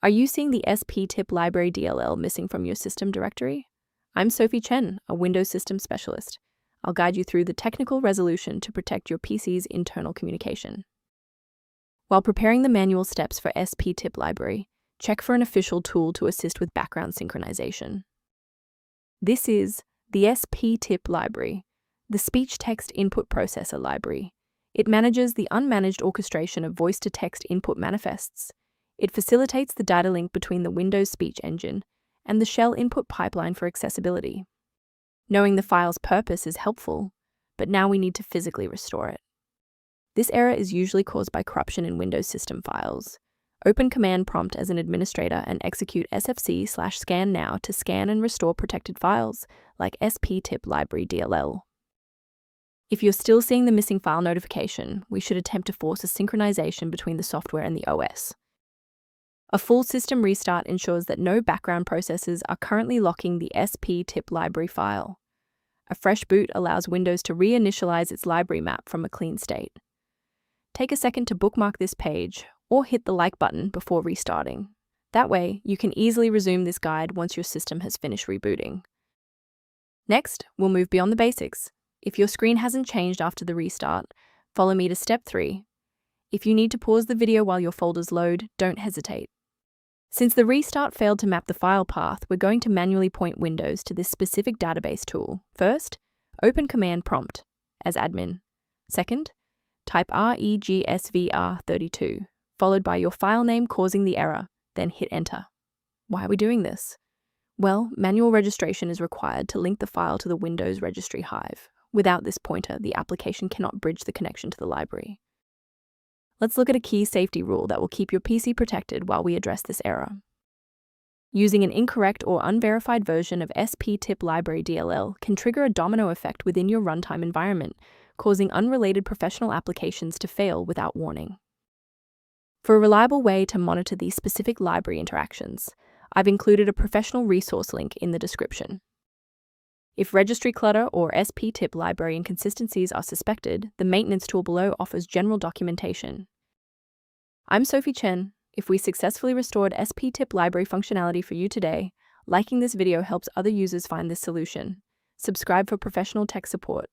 Are you seeing the Sptip Library DLL missing from your system directory? I'm Sophie Chen, a Windows System Specialist. I'll guide you through the technical resolution to protect your PC's internal communication. While preparing the manual steps for Sptip Library, check for an official tool to assist with background synchronization. This is the Sptip Library, the speech-text input processor library. It manages the unmanaged orchestration of voice-to-text input manifests. It facilitates the data link between the Windows speech engine and the shell input pipeline for accessibility. Knowing the file's purpose is helpful, but now we need to physically restore it. This error is usually caused by corruption in Windows system files. Open Command Prompt as an administrator and execute sfc/scan now to scan and restore protected files, like Sptip Library DLL. If you're still seeing the missing file notification, we should attempt to force a synchronization between the software and the OS. A full system restart ensures that no background processes are currently locking the Sptip library file. A fresh boot allows Windows to reinitialize its library map from a clean state. Take a second to bookmark this page or hit the like button before restarting. That way, you can easily resume this guide once your system has finished rebooting. Next, we'll move beyond the basics. If your screen hasn't changed after the restart, follow me to step 3. If you need to pause the video while your folders load, don't hesitate. Since the restart failed to map the file path, we're going to manually point Windows to this specific database tool. First, open Command Prompt as admin. Second, type regsvr32, followed by your file name causing the error, then hit Enter. Why are we doing this? Well, manual registration is required to link the file to the Windows registry hive. Without this pointer, the application cannot bridge the connection to the library. Let's look at a key safety rule that will keep your PC protected while we address this error. Using an incorrect or unverified version of Sptip Library DLL can trigger a domino effect within your runtime environment, causing unrelated professional applications to fail without warning. For a reliable way to monitor these specific library interactions, I've included a professional resource link in the description. If registry clutter or Sptip library inconsistencies are suspected, the maintenance tool below offers general documentation. I'm Sophie Chen. If we successfully restored Sptip library functionality for you today, liking this video helps other users find this solution. Subscribe for professional tech support.